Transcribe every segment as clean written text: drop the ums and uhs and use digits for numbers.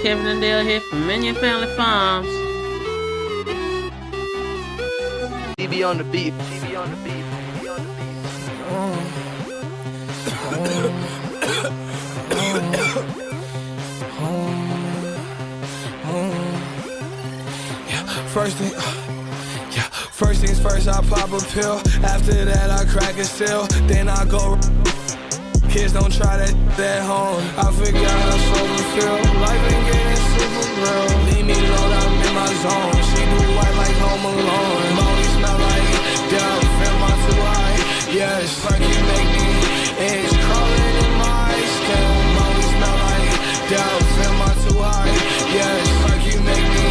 Kevin and Dale here from Minion Family Farms. DB on the beat. DB on the beat. DB on the First things first, I pop a pill. After that, I crack a seal. Then I go. Kids don't try that at home. I forgot how sober feel. Life ain't getting super real. Leave me alone, I'm in my zone. She do white like Home Alone. Molly smell like down, feel my too high. Yes, like you make me itch, crawling in my skin. Molly smell like down, feel my too high. Yes, like you make me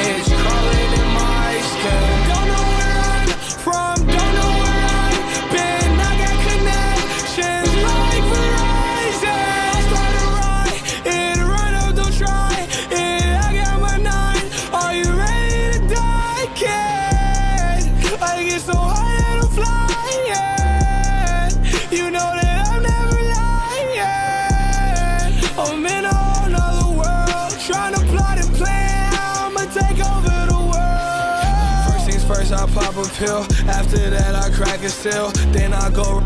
itch, crawling in my skin. Don't know where I'm from, don't know where I've been. I got connections like Verizon. I started right, it right up, don't try it. I got my 9, are you ready to die, kid? I get so high that I'm flying. You know that I'm never lying. I'm in a whole nother world, trying to plot and plan. I'ma take over the world. First things first, I pop a pill. After that, I crack a seal. Then I go.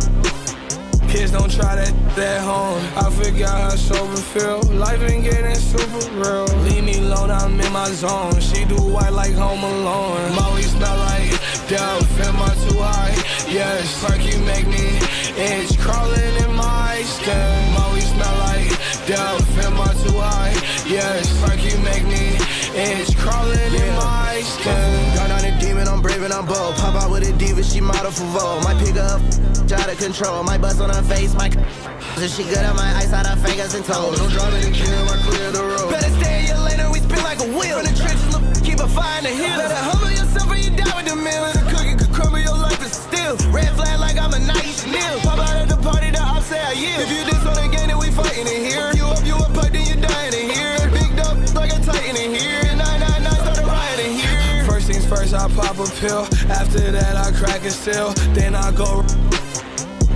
Kids don't try that at home. I forgot how sober feel. Life ain't getting super real. Leave me alone, I'm in my zone. She do white like Home Alone. Molly smell like down, feel my too high. Yes, like you make me itch, crawling in my skin. Molly smell like down, feel my too high. Yes, like you make me itch, crawling in my skin. Gone on a demon, I'm brave and I'm bold. Pop out with a diva, she model for Vogue. Might pick her up, out of control. Might bust on her face, might if she good on my eyes, out her fingers and toes. Don't drive in the kill, I clear the road. Better stay in your lane or we spin like a wheel. In the trenches, look, keep a fire in the hill. Better humble yourself or you die with the meal. And the cookie could crumble your life is still. Red flag like I'm a nice nil. Pop out at the party, the ops say I yield. If you diss on the game, then we fighting in here. You up, pipe, then you dying in here. Big up like a titan in here. 999 started rioting here. First things first, I pop a pill. After that, I crack a seal. Then I go.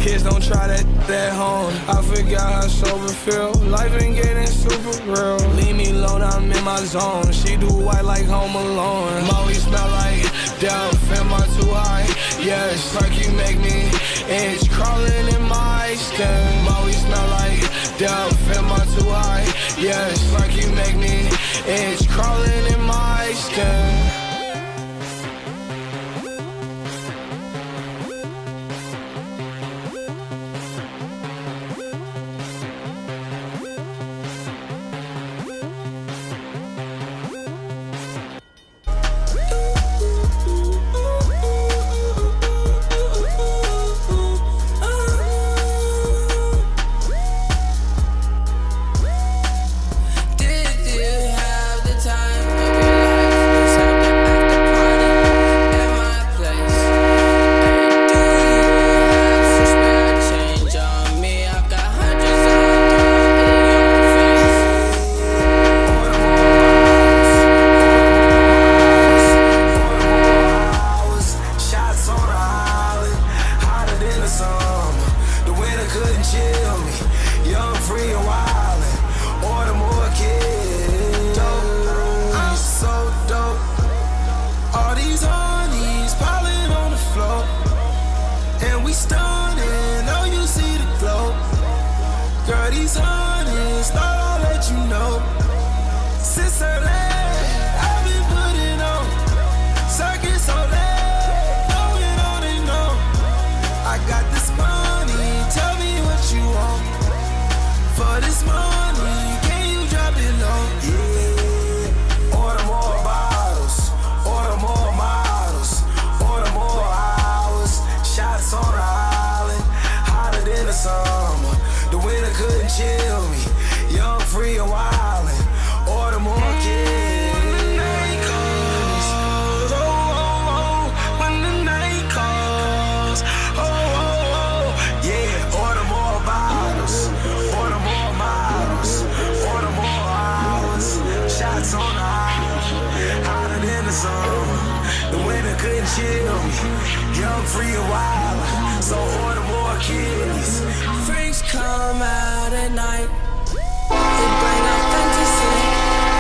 Kids don't try that at home. I forgot how sober feel. Life ain't getting super real. Leave me alone, I'm in my zone. She do white like Home Alone. Molly smell like down, feel my too high. Yes, like you make me itch, crawling in my skin. Molly smell like down, feel my too high. Yes, like you make me itch, crawling in my skin. Young, free, and wild, so order more kitties. Freaks come out at night, they bring out fantasy.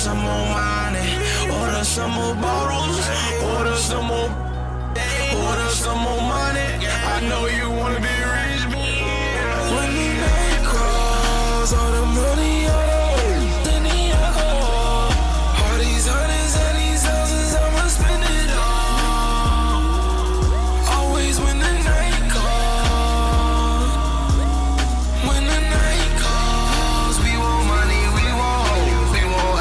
some more money, order some more bottles, order some more, order some more money. I know you wanna be rich, when the night calls, all the money, then the alcohol, all these hundreds and these thousands, I'ma spend it all. Always when the night calls, when the night calls, we want money, we want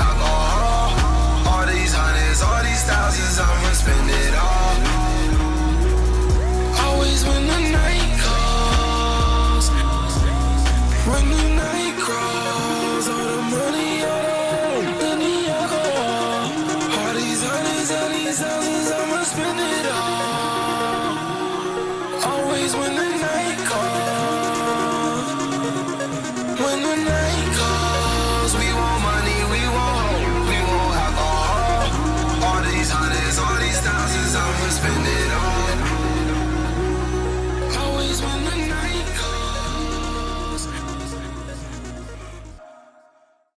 alcohol. All these hundreds, all these thousands, I'ma spend it all. Always when the night calls, when the night calls, all the money, then the alcohol. All these hundreds and these thousands, I'ma spend it all. Always when the night calls, when the night calls.